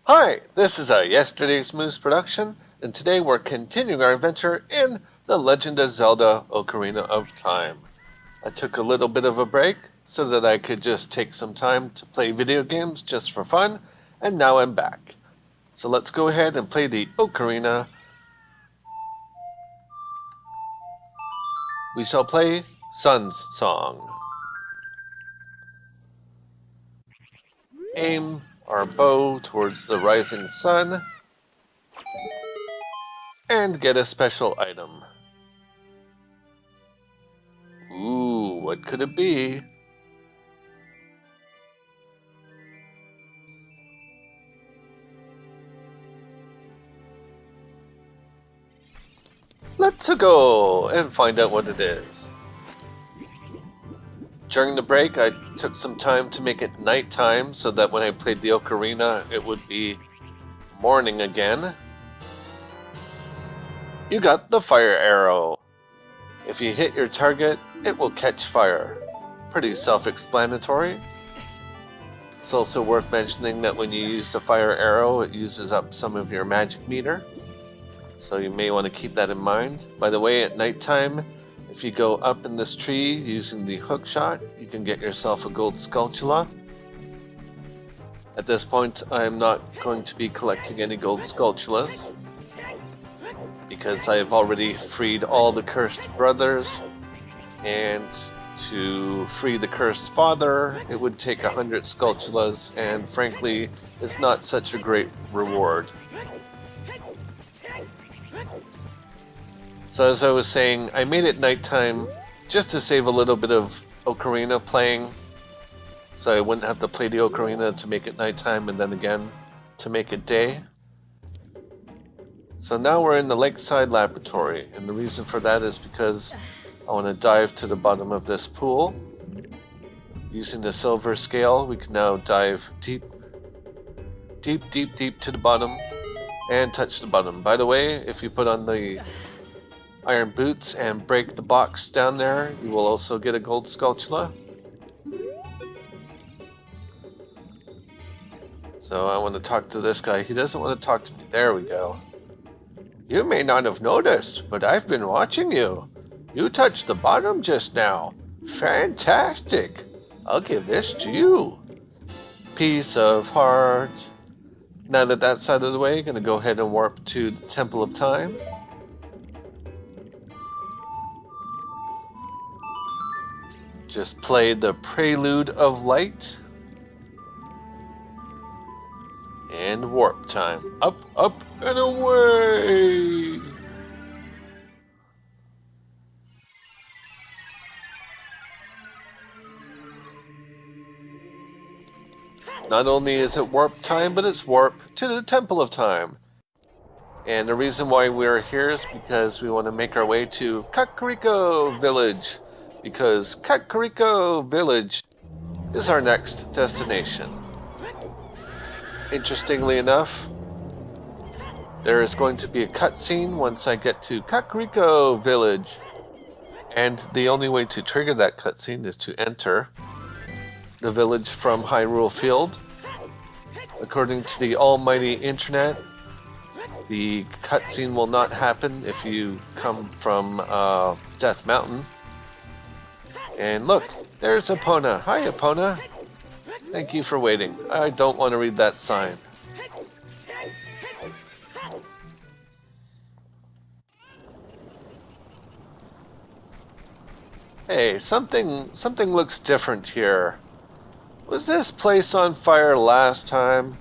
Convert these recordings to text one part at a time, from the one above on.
Hi, this is a Yesterday's Moose production, and today we're continuing our adventure in The Legend of Zelda Ocarina of Time. I took a little bit of a break so that I could just take some time to play video games just for fun, and now I'm back. So let's go ahead and play the Ocarina. We shall play Sun's Song. Aim our bow towards the rising sun and get a special item. Ooh, what could it be? Let's go and find out what it is. During the break, I took some time to make it nighttime so that when I played the ocarina, it would be morning again. You got the fire arrow. If you hit your target, it will catch fire. Pretty self-explanatory. It's also worth mentioning that when you use the fire arrow, it uses up some of your magic meter. So you may want to keep that in mind. By the way, at nighttime, if you go up in this tree using the hook shot, you can get yourself a gold skulltula. At this point, I'm not going to be collecting any gold skulltulas because I have already freed all the cursed brothers, and to free the cursed father, it would take 100 skulltulas, and frankly, it's not such a great reward. So as I was saying, I made it nighttime just to save a little bit of ocarina playing, so I wouldn't have to play the ocarina to make it nighttime and then again to make it day. So now we're in the lakeside laboratory, and the reason for that is because I want to dive to the bottom of this pool. Using the silver scale, we can now dive deep to the bottom and touch the bottom. By the way, if you put on the iron boots and break the box down there, you will also get a gold skulltula. So I want to talk to this guy. He doesn't want to talk to me. There we go. You may not have noticed, but I've been watching you. You touched the bottom just now. Fantastic. I'll give this to you. Piece of heart. Now that that's out of the way, I'm going to go ahead and warp to the Temple of Time. Just play the Prelude of Light. And warp time. Up, up, and away! Not only is it warp time, but it's warp to the Temple of Time. And the reason why we're here is because we want to make our way to Kakariko Village, because Kakariko Village is our next destination. Interestingly enough, there is going to be a cutscene once I get to Kakariko Village, and the only way to trigger that cutscene is to enter the village from Hyrule Field. According to the almighty internet, the cutscene will not happen if you come from Death Mountain. And look, there's Epona. Hi, Epona. Thank you for waiting. I don't want to read that sign. Hey, something looks different here. Was this place on fire last time?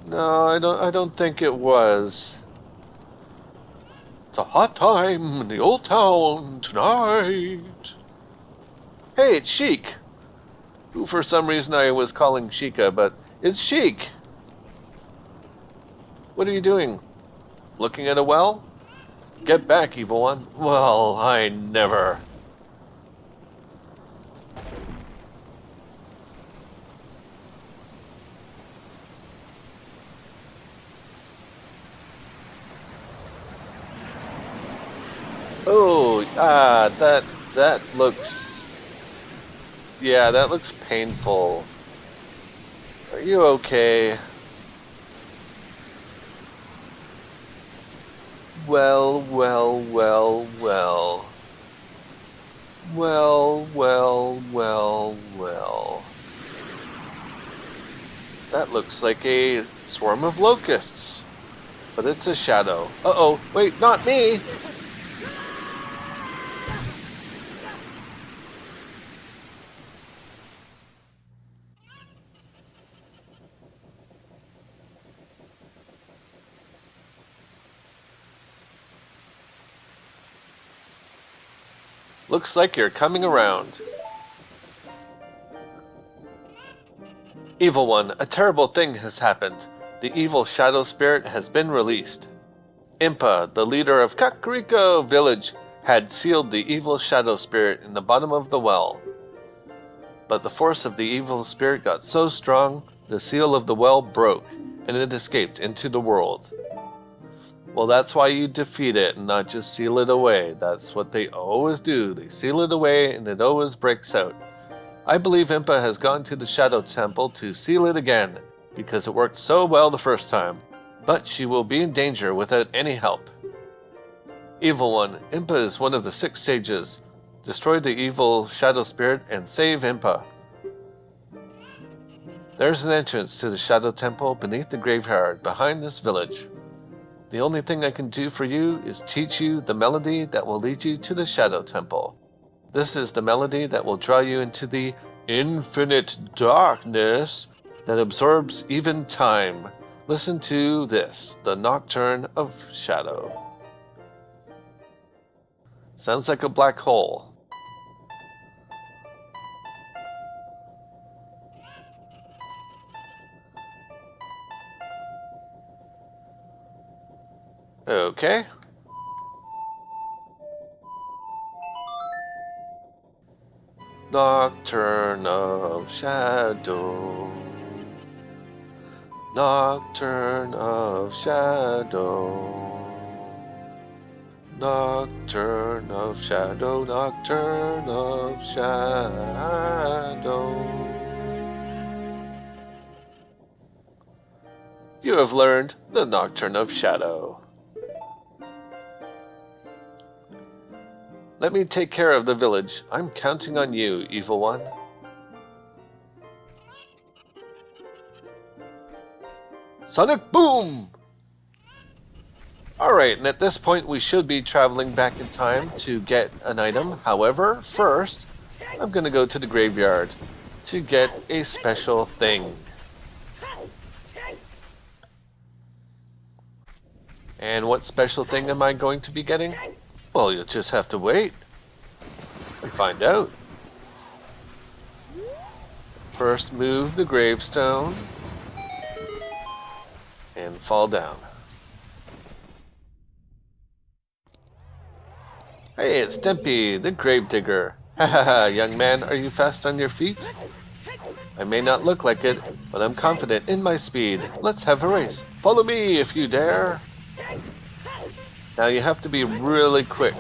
No, I don't think it was. It's a hot time in the old town tonight. Hey, it's Sheik. Who for some reason I was calling Sheikah, but it's Sheik. What are you doing? Looking at a well? Get back, evil one. Well, I never. Oh, that looks... Yeah, that looks painful. Are you okay? Well, well, well, well. Well, well, well, well. That looks like a swarm of locusts. But it's a shadow. Uh-oh, wait, not me! Looks like you're coming around. Evil One, a terrible thing has happened. The evil shadow spirit has been released. Impa, the leader of Kakariko village, had sealed the evil shadow spirit in the bottom of the well. But the force of the evil spirit got so strong, the seal of the well broke, and it escaped into the world. Well, that's why you defeat it and not just seal it away. That's what they always do. They seal it away and it always breaks out. I believe Impa has gone to the Shadow Temple to seal it again, because it worked so well the first time. But she will be in danger without any help. Evil One, Impa is one of the 6 sages. Destroy the evil shadow spirit and save Impa. There's an entrance to the Shadow Temple beneath the graveyard behind this village. The only thing I can do for you is teach you the melody that will lead you to the Shadow Temple. This is the melody that will draw you into the infinite darkness that absorbs even time. Listen to this, the Nocturne of Shadow. Sounds like a black hole. Okay. Nocturne of Shadow. Nocturne of Shadow. Nocturne of Shadow. Nocturne of Shadow. You have learned the Nocturne of Shadow. Let me take care of the village. I'm counting on you, Evil One. Sonic Boom! Alright, and at this point we should be traveling back in time to get an item. However, first, I'm going to go to the graveyard to get a special thing. And what special thing am I going to be getting? Well, you'll just have to wait and find out. First, move the gravestone and fall down. Hey, it's Dempy, the gravedigger. Hahaha, young man, are you fast on your feet? I may not look like it, but I'm confident in my speed. Let's have a race. Follow me if you dare. Now you have to be really quick.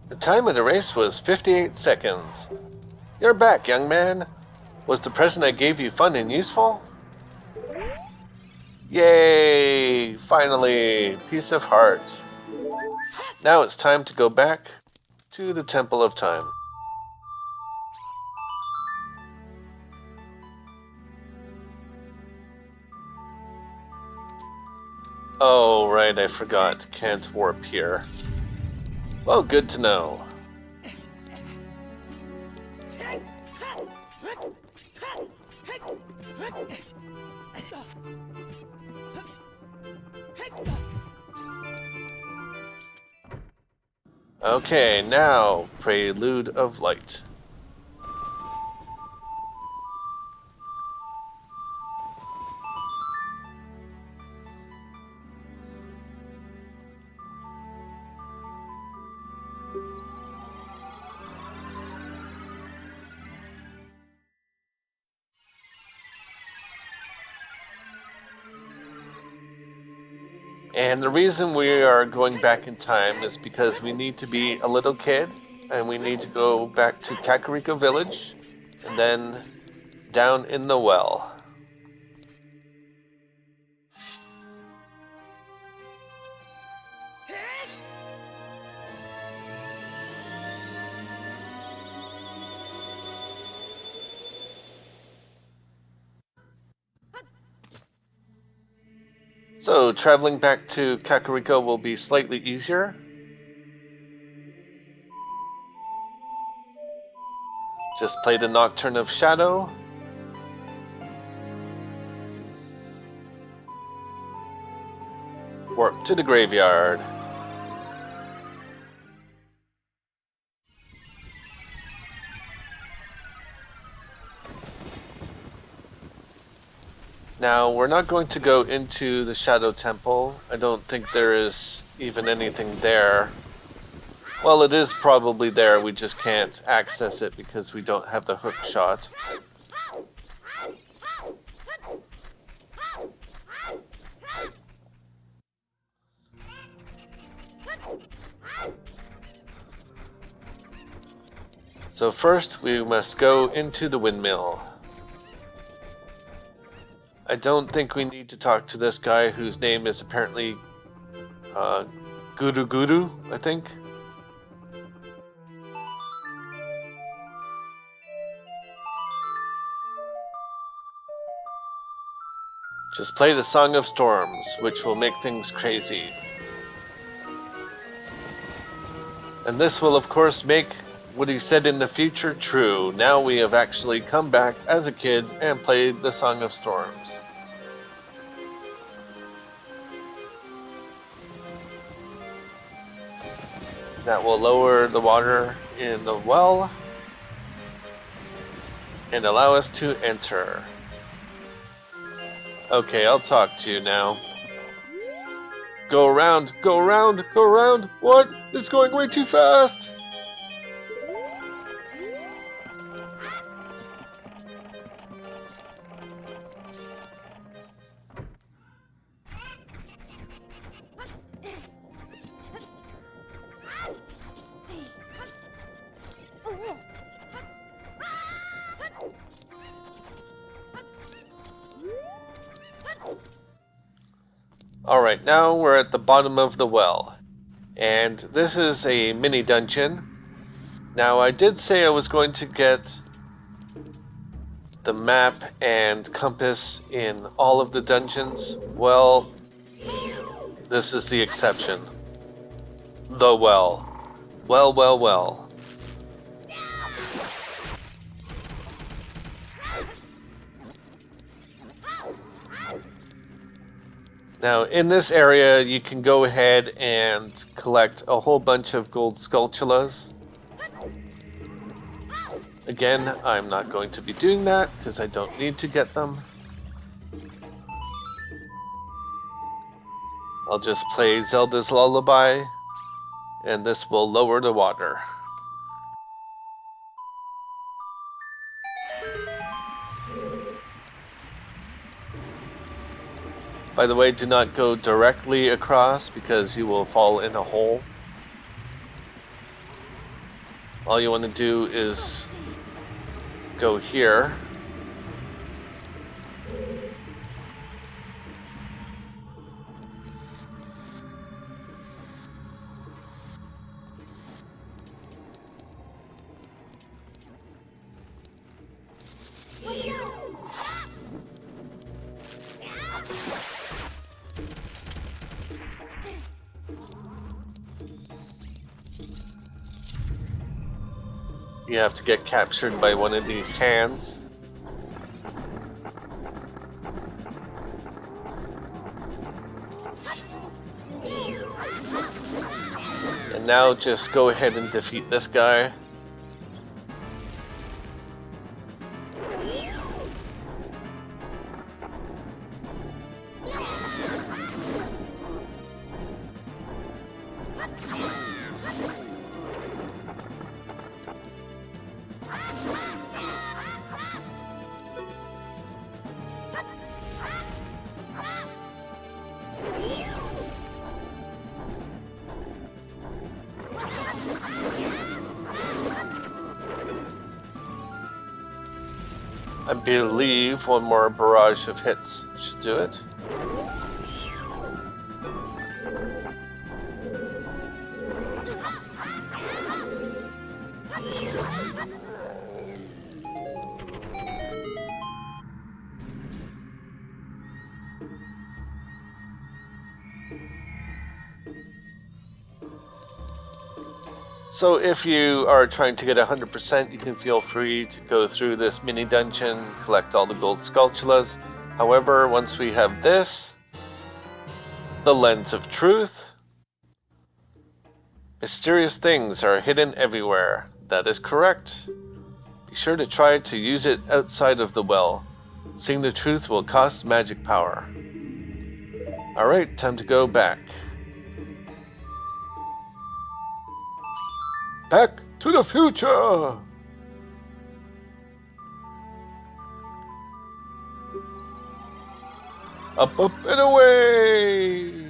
The time of the race was 58 seconds. You're back, young man. Was the present I gave you fun and useful? Yay! Finally! Peace of heart. Now it's time to go back to the Temple of Time. Oh, right, I forgot. Can't warp here. Well, good to know. Okay, now Prelude of Light. And the reason we are going back in time is because we need to be a little kid, and we need to go back to Kakariko Village, and then down in the well. So, traveling back to Kakariko will be slightly easier. Just play the Nocturne of Shadow. Warp to the graveyard. Now, we're not going to go into the Shadow Temple. I don't think there is even anything there. Well, it is probably there, we just can't access it because we don't have the hook shot. So first, we must go into the windmill. I don't think we need to talk to this guy whose name is apparently Guru Guru, I think. Just play the Song of Storms, which will make things crazy. And this will of course make what he said in the future true. Now we have actually come back as a kid and played the Song of Storms. That will lower the water in the well and allow us to enter. Okay, I'll talk to you now. Go around, go around, go around! What? It's going way too fast! Alright, now we're at the bottom of the well. And this is a mini dungeon. Now, I did say I was going to get the map and compass in all of the dungeons. Well, this is the exception. The well. Well, well, well. Now, in this area, you can go ahead and collect a whole bunch of gold sculptulas. Again, I'm not going to be doing that because I don't need to get them. I'll just play Zelda's Lullaby, and this will lower the water. By the way, do not go directly across because you will fall in a hole. All you want to do is go here. You have to get captured by one of these hands. now just go ahead and defeat this guy. I believe one more barrage of hits should do it. So if you are trying to get 100%, you can feel free to go through this mini dungeon, collect all the gold sculptulas. However, once we have this, the Lens of Truth, mysterious things are hidden everywhere. That is correct. Be sure to try to use it outside of the well. Seeing the truth will cost magic power. Alright, time to go back. Back to the future! Up, up, and away!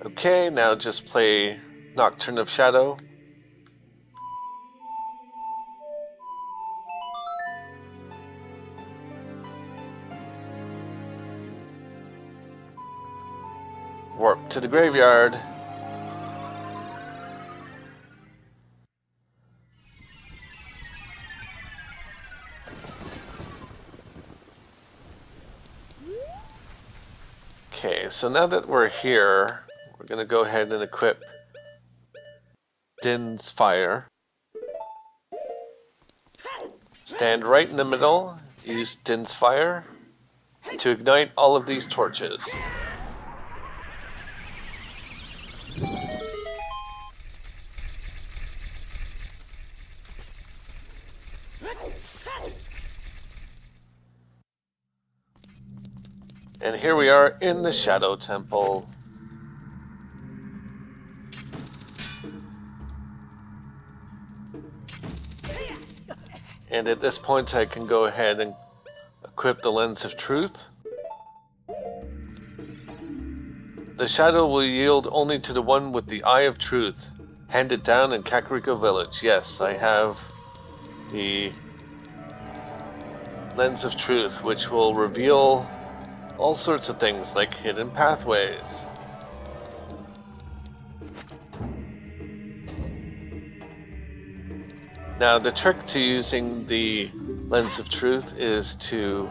Okay, now just play Nocturne of Shadow. Warp to the graveyard. Okay, so now that we're here, we're going to go ahead and equip Din's Fire. Stand right in the middle, use Din's Fire to ignite all of these torches. And here we are in the Shadow Temple. And at this point I can go ahead and equip the Lens of Truth. The shadow will yield only to the one with the Eye of Truth. Handed down in Kakariko Village. Yes, I have the Lens of Truth, which will reveal all sorts of things like hidden pathways. Now the trick to using the Lens of Truth is to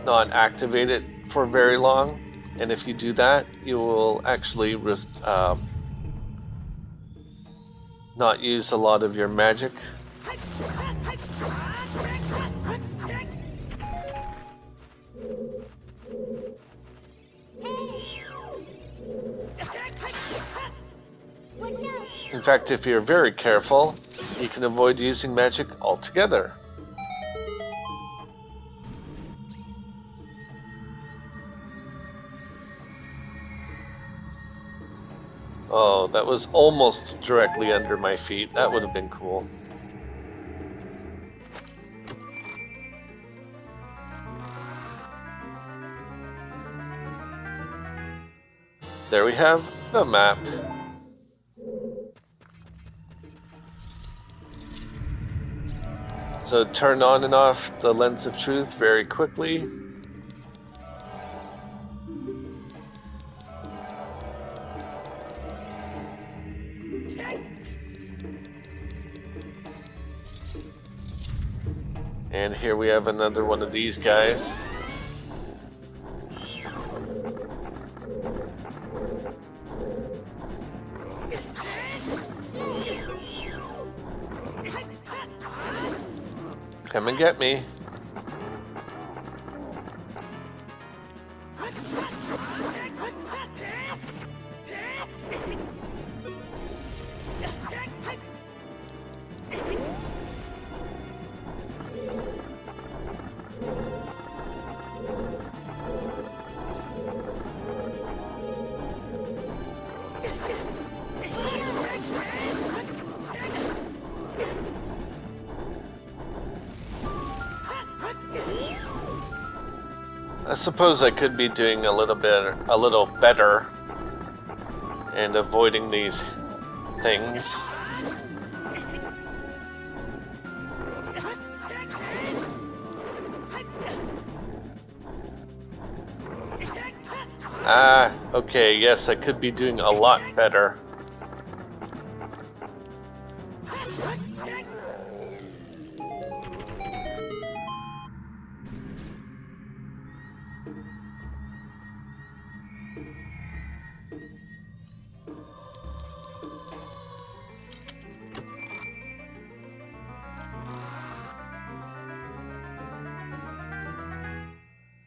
not activate it for very long, and if you do that, you will actually not use a lot of your magic. In fact, if you're very careful, you can avoid using magic altogether. Oh, that was almost directly under my feet. That would have been cool. There we have the map. So turn on and off the lens of truth very quickly. And here we have another one of these guys. Come and get me. I suppose I could be doing a little better and avoiding these things. Okay, yes, I could be doing a lot better.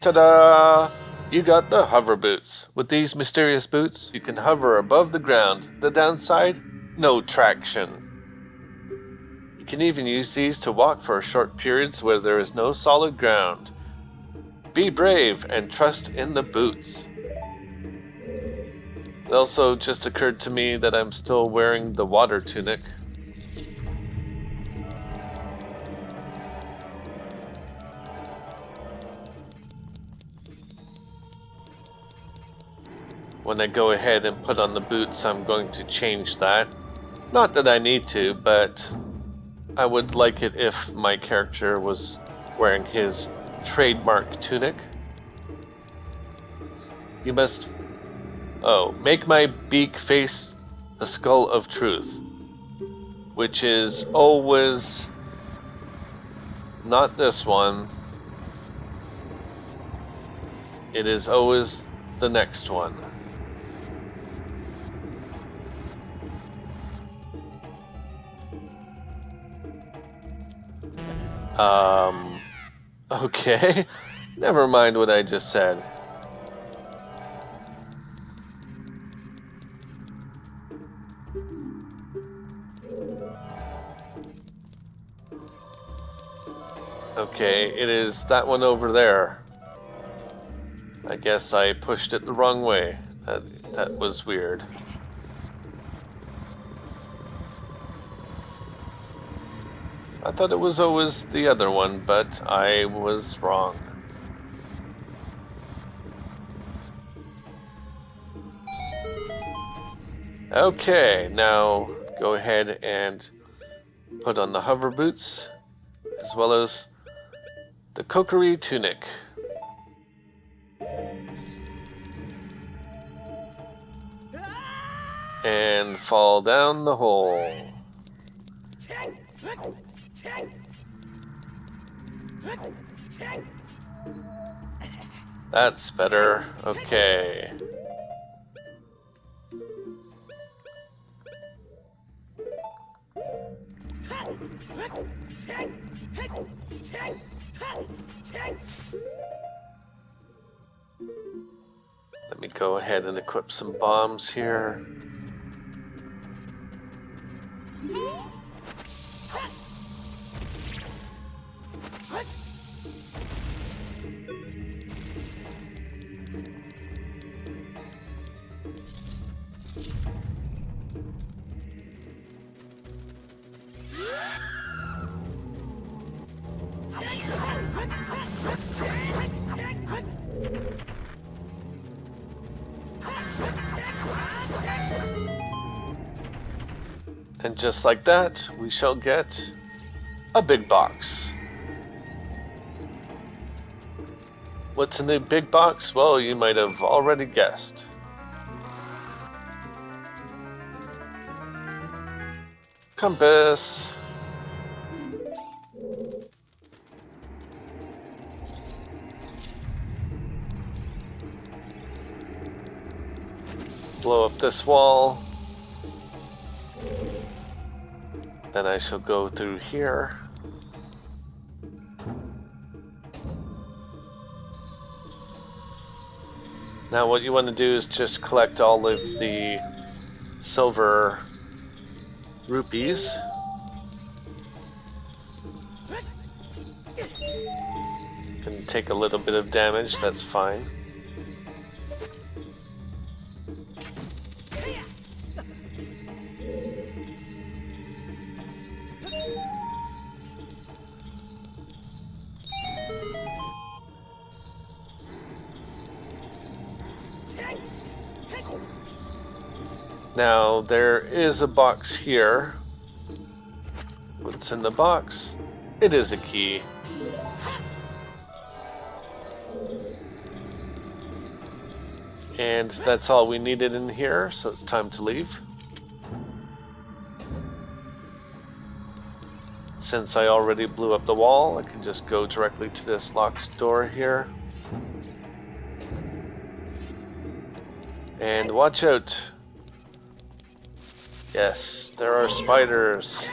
Ta-da! You got the hover boots. With these mysterious boots, you can hover above the ground. The downside? No traction. You can even use these to walk for short periods where there is no solid ground. Be brave and trust in the boots. It also just occurred to me that I'm still wearing the water tunic. When I go ahead and put on the boots, I'm going to change that. Not that I need to, but I would like it if my character was wearing his trademark tunic. You must... make my beak face the skull of truth, which is always not this one. It is always the next one. Okay. Never mind what I just said. Okay, it is that one over there. I guess I pushed it the wrong way. That was weird. I thought it was always the other one, but I was wrong. Okay, now go ahead and put on the hover boots, as well as the Kokiri tunic. And fall down the hole. That's better. Okay. Let me go ahead and equip some bombs here. And just like that, we shall get a big box. What's in the big box? Well, you might have already guessed. Compass. Blow up this wall. Then I shall go through here. Now what you want to do is just collect all of the silver rupees. Can take a little bit of damage, that's fine. Now, there is a box here. What's in the box? It is a key. And that's all we needed in here, so it's time to leave. Since I already blew up the wall, I can just go directly to this locked door here. And watch out! Yes, there are spiders.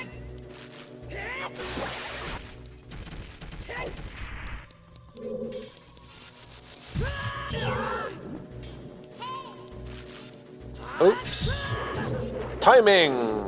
Oops. Timing!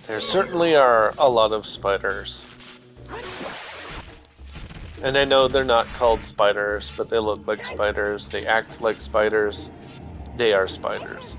There certainly are a lot of spiders. And I know they're not called spiders, but they look like spiders, they act like spiders, they are spiders.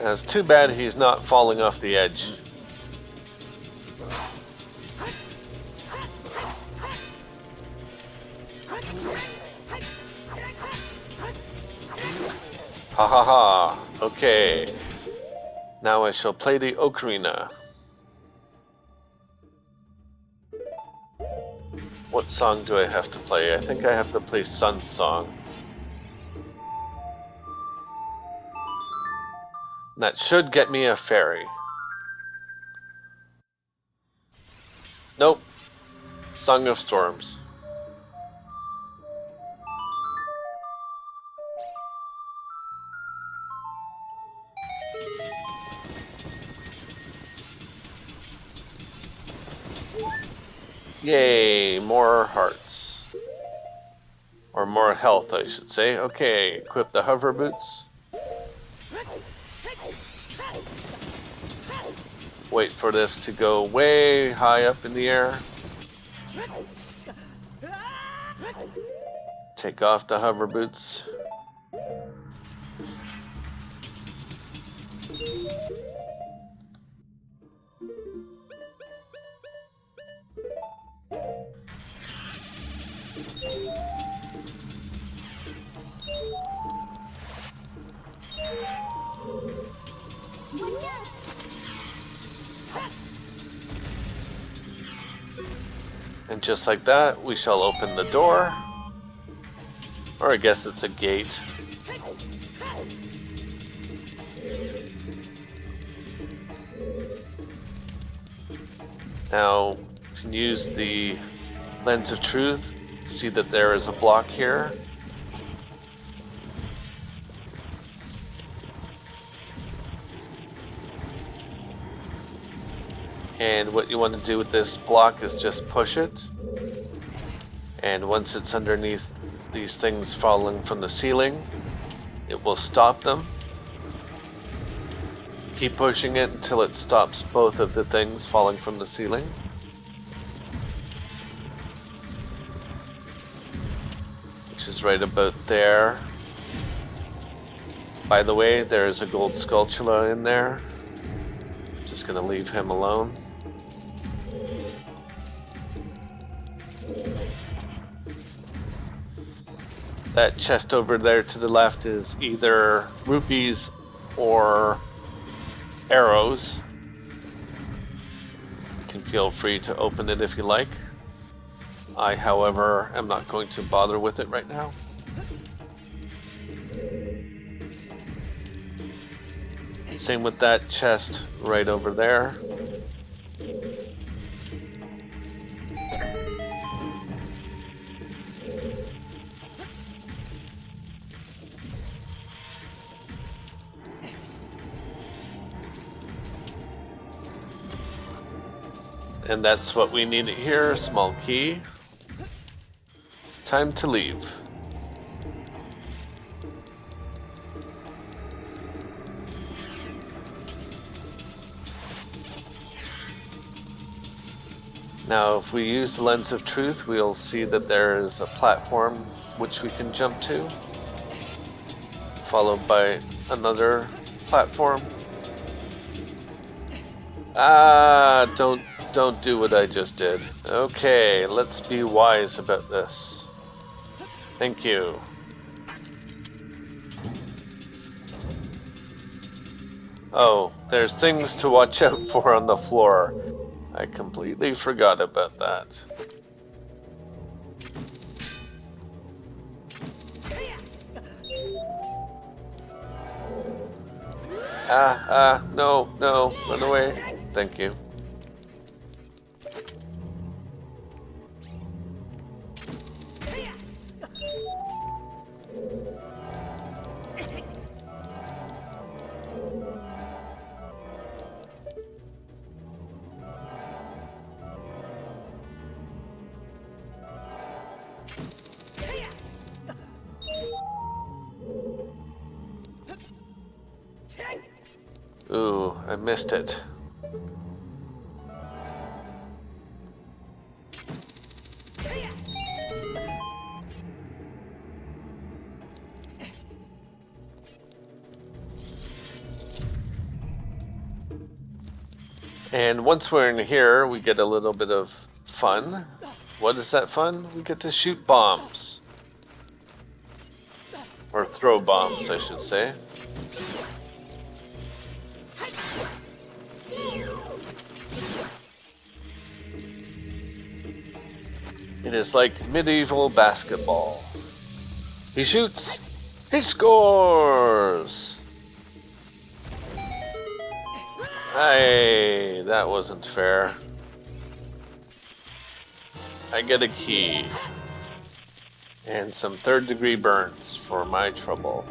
It's too bad he's not falling off the edge. Ha ha ha. Okay. Now I shall play the ocarina. What song do I have to play? I think I have to play Sun's song. That should get me a fairy. Nope. Song of Storms. Yay, more hearts. Or more health, I should say. Okay, equip the hover boots. Wait for this to go way high up in the air. Take off the hover boots. And just like that, we shall open the door. Or I guess it's a gate. Now, you can use the lens of truth. See that there is a block here. And what you want to do with this block is just push it. And once it's underneath these things falling from the ceiling, it will stop them. Keep pushing it until it stops both of the things falling from the ceiling. Which is right about there. By the way, there is a gold sculpture in there. Just gonna leave him alone. That chest over there to the left is either rupees or arrows. You can feel free to open it if you like. I, however, am not going to bother with it right now. Same with that chest right over there. And that's what we need here, small key. Time to leave. Now, if we use the lens of truth, we'll see that there is a platform which we can jump to, followed by another platform. Ah, don't do what I just did. Okay, let's be wise about this. Thank you. Oh, there's things to watch out for on the floor. I completely forgot about that. No, run away. Thank you. Ooh, I missed it. And once we're in here, we get a little bit of fun. What is that fun? We get to shoot bombs. Or throw bombs, I should say. It is like medieval basketball. He shoots. He scores! Hey, that wasn't fair. I get a key. And some third-degree burns for my trouble.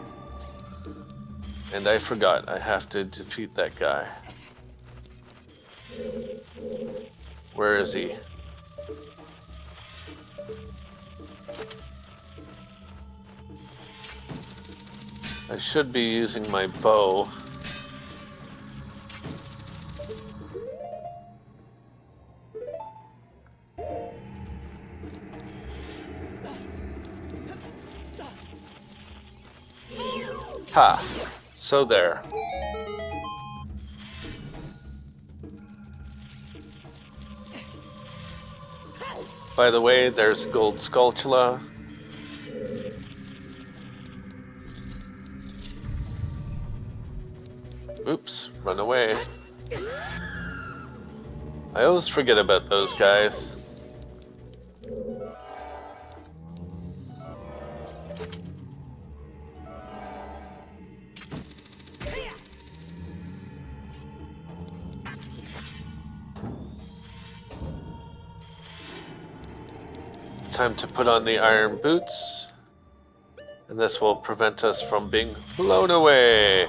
And I forgot, I have to defeat that guy. Where is he? I should be using my bow. Ha! So there. By the way, there's gold sculptula. Oops, run away. I always forget about those guys. Time to put on the iron boots. And this will prevent us from being blown away.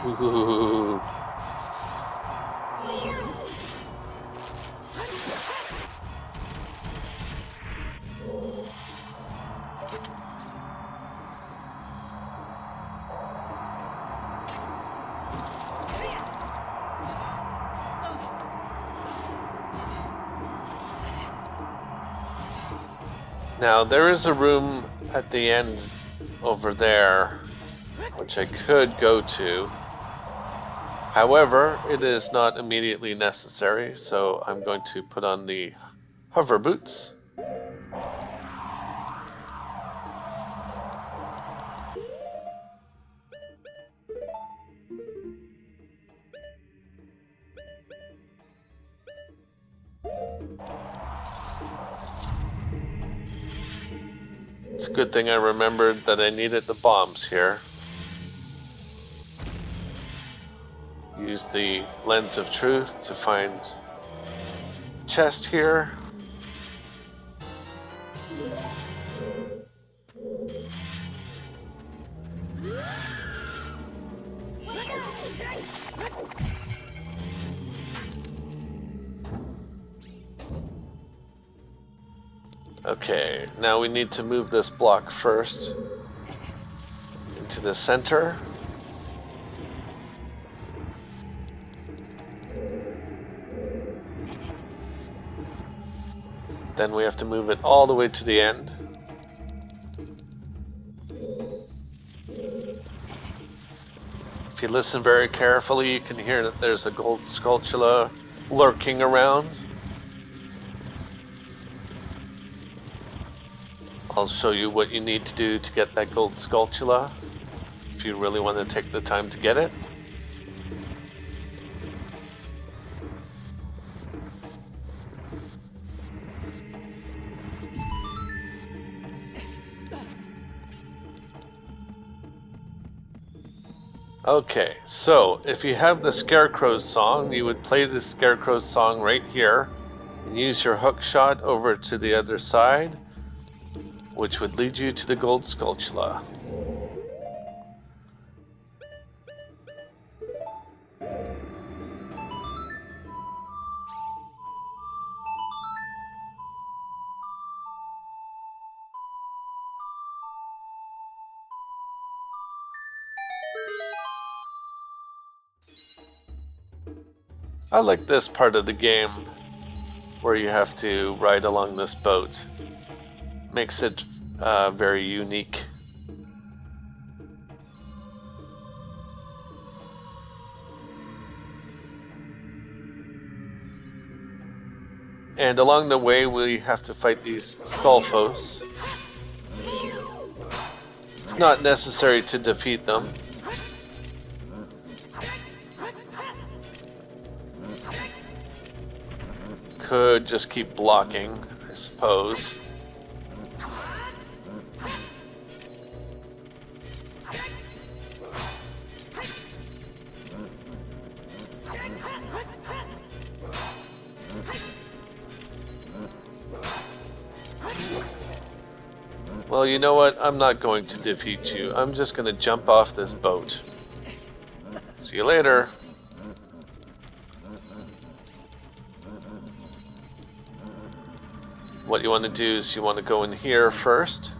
Ooh. Now, there is a room at the end over there, which I could go to. However, it is not immediately necessary, so I'm going to put on the hover boots. It's a good thing I remembered that I needed the bombs here. Use the lens of truth to find the chest here. Okay, now we need to move this block first into the center. Then we have to move it all the way to the end. If you listen very carefully, you can hear that there's a gold sculpture lurking around. I'll show you what you need to do to get that gold sculpture, if you really want to take the time to get it. Okay, so if you have the Scarecrow's song, you would play the Scarecrow's song right here and use your hook shot over to the other side, which would lead you to the gold sculpture. I like this part of the game where you have to ride along this boat. Makes it very unique. And along the way we have to fight these Stolfos. It's not necessary to defeat them. Could just keep blocking, I suppose. Well, you know what? I'm not going to defeat you. I'm just going to jump off this boat. See you later. What you want to do is you want to go in here first.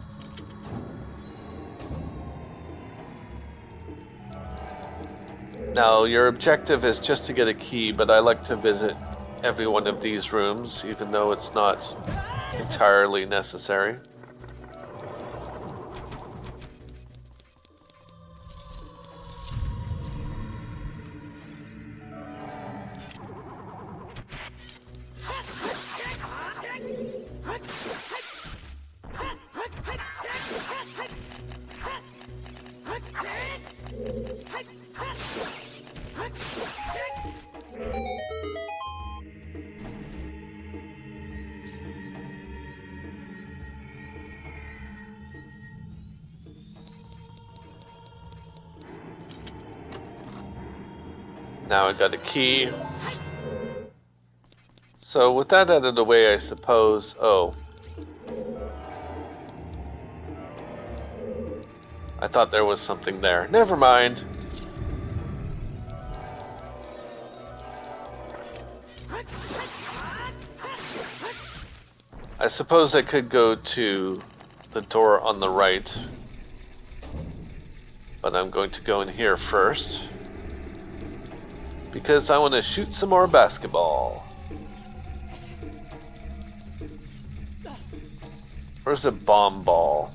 Now, your objective is just to get a key, but I like to visit every one of these rooms, even though it's not entirely necessary. Now I got a key. So with that out of the way, I suppose... Oh. I thought there was something there. Never mind. I suppose I could go to the door on the right. But I'm going to go in here first. Because I want to shoot some more basketball. Where's a bomb ball?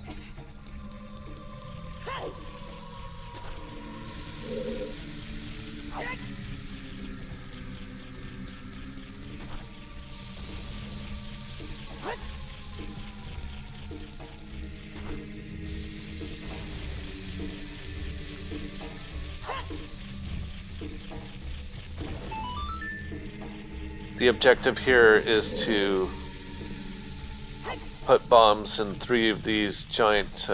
The objective here is to put bombs in 3 of these giant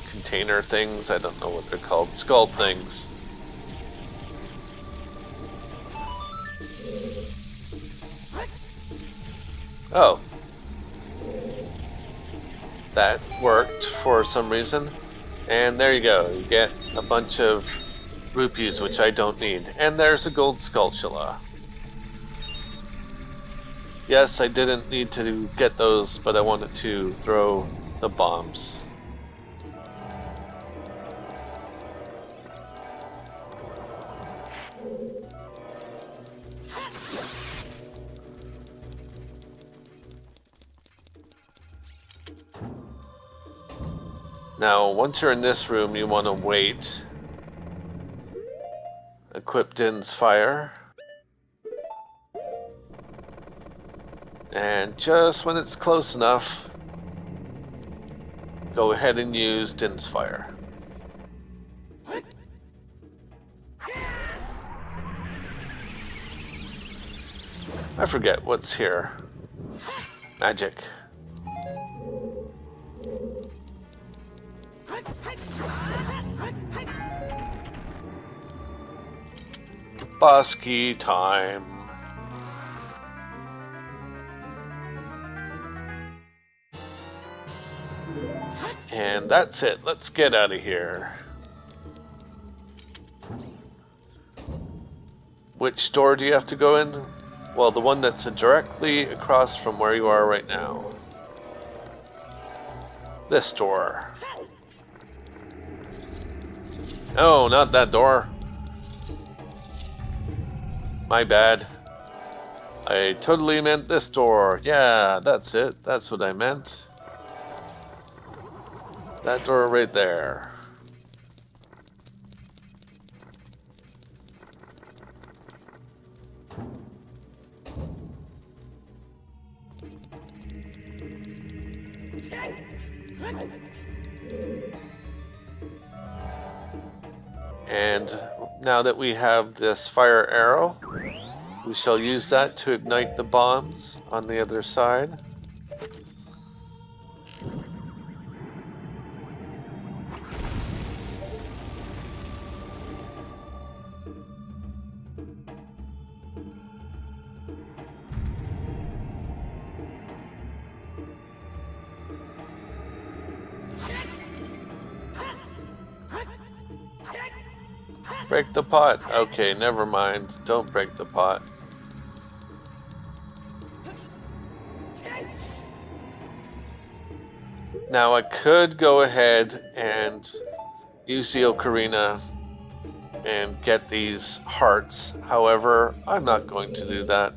container things. I don't know what they're called. Skull things. Oh. That worked for some reason. And there you go. You get a bunch of rupees, which I don't need. And there's a gold skulltula. Yes, I didn't need to get those, but I wanted to throw the bombs. Now, once you're in this room, you want to wait. Equip Din's fire. And just when it's close enough, go ahead and use Din's fire. I forget what's here. Magic. Boss key time. And that's it. Let's get out of here. Which door do you have to go in? Well, the one that's directly across from where you are right now. This door. Oh, not that door. My bad. I totally meant this door. Yeah, that's it. That's what I meant. That door right there. And now that we have this fire arrow, we shall use that to ignite the bombs on the other side. Break the pot. Okay, never mind. Don't break the pot. Now I could go ahead and use the ocarina and get these hearts. However, I'm not going to do that.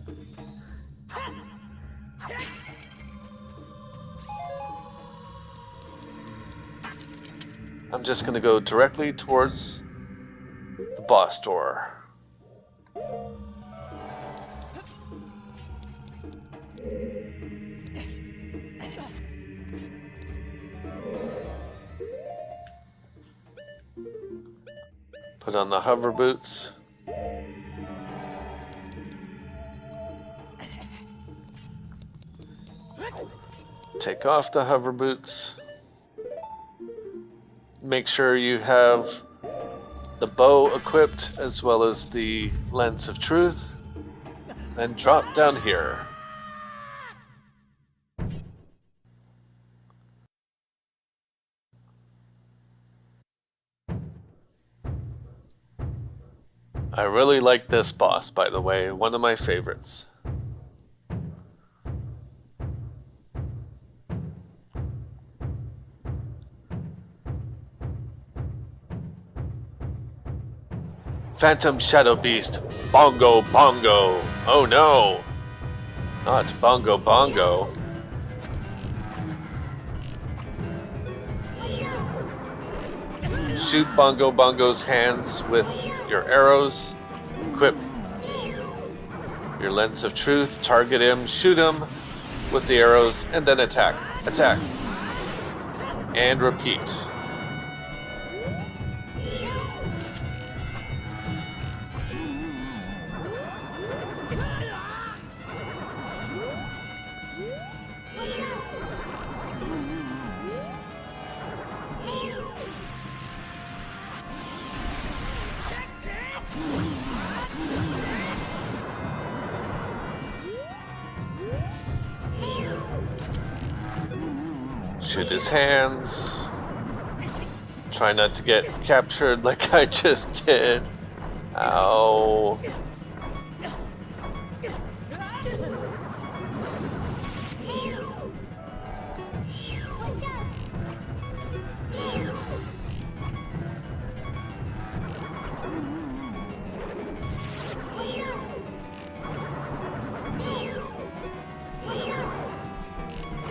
I'm just going to go directly towards the boss door. Put on the hover boots. Take off the hover boots. Make sure you have the bow equipped as well as the lens of truth. then drop down here. I really like this boss, by the way, one of my favorites. Phantom Shadow Beast, Bongo Bongo. Oh no, not Bongo Bongo. Shoot Bongo Bongo's hands with your arrows. Equip your lens of truth, target him, shoot him with the arrows, and then attack. Attack. And repeat. Shoot his hands. Try not to get captured like I just did. Ow.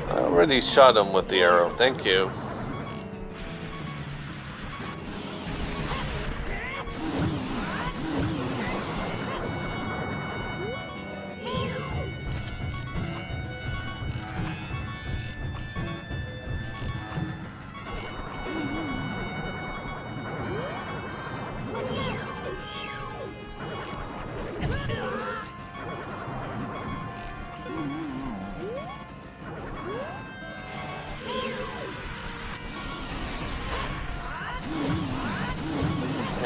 I already shot him with the arrow, thank you.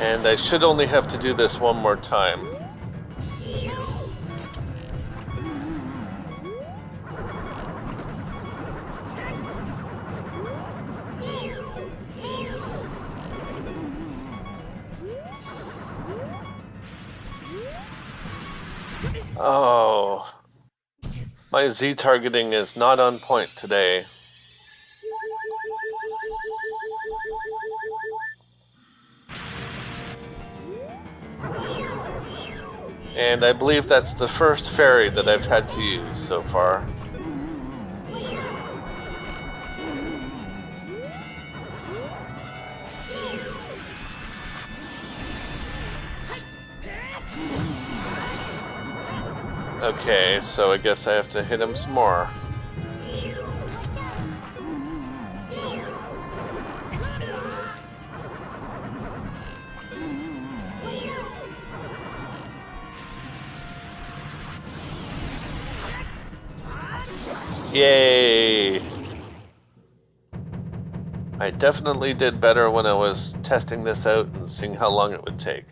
And I should only have to do this one more time. Oh, my Z targeting is not on point today. And I believe that's the first fairy that I've had to use so far. Okay, so I guess I have to hit him some more. Yay! I definitely did better when I was testing this out and seeing how long it would take.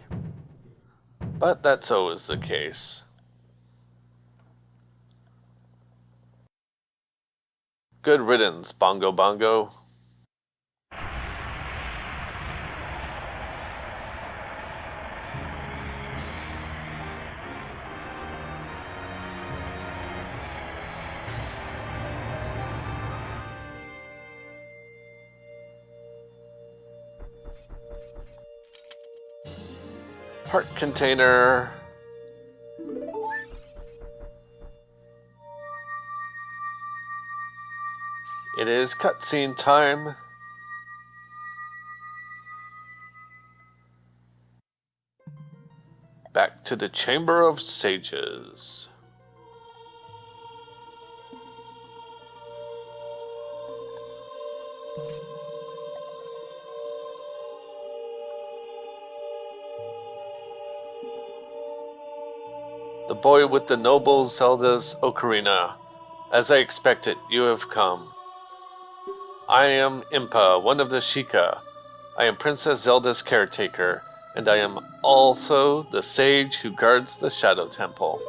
But that's always the case. Good riddance, Bongo Bongo. Heart container. It is cutscene time. Back to the Chamber of Sages. The boy with the noble Zelda's ocarina. As I expected, you have come. I am Impa, one of the Sheikah. I am Princess Zelda's caretaker, and I am also the sage who guards the Shadow Temple.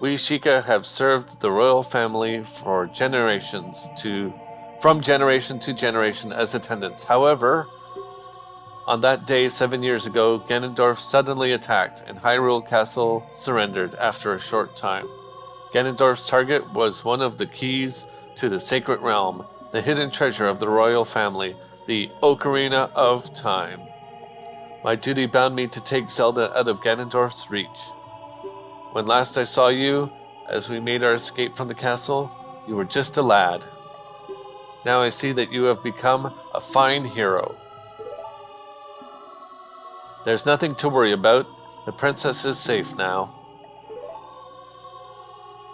We Sheikah have served the royal family for from generation to generation as attendants. However, on that day 7 years ago, Ganondorf suddenly attacked and Hyrule Castle surrendered after a short time. Ganondorf's target was one of the keys to the sacred realm, the hidden treasure of the royal family, the Ocarina of Time. My duty bound me to take Zelda out of Ganondorf's reach. When last I saw you, as we made our escape from the castle, you were just a lad. Now I see that you have become a fine hero. There's nothing to worry about. The princess is safe now.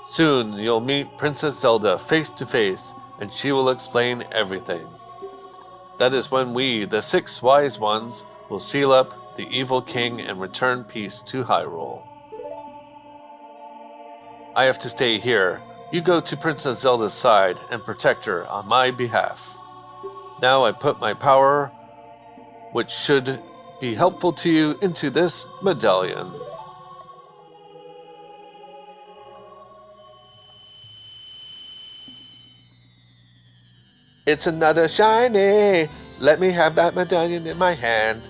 Soon you'll meet Princess Zelda face to face, and she will explain everything. That is when we, the 6 wise ones, will seal up the evil king and return peace to Hyrule. I have to stay here. You go to Princess Zelda's side and protect her on my behalf. Now I put my power, which should be helpful to you, into this medallion. It's another shiny. Let me have that medallion in my hand.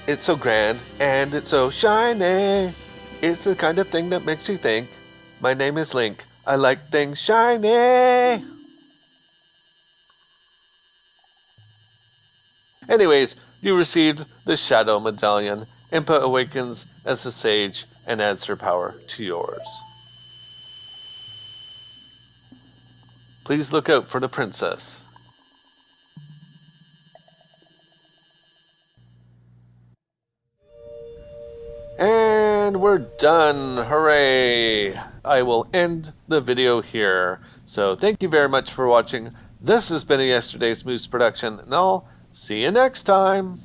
It's so grand and it's so shiny. It's the kind of thing that makes you think. My name is Link. I like things shiny. Anyways, you received the Shadow Medallion. Impa awakens as a sage and adds her power to yours. Please look out for the princess. And we're done. Hooray! I will end the video here. So thank you very much for watching. This has been a Yesterday's Moose production, and I'll see you next time.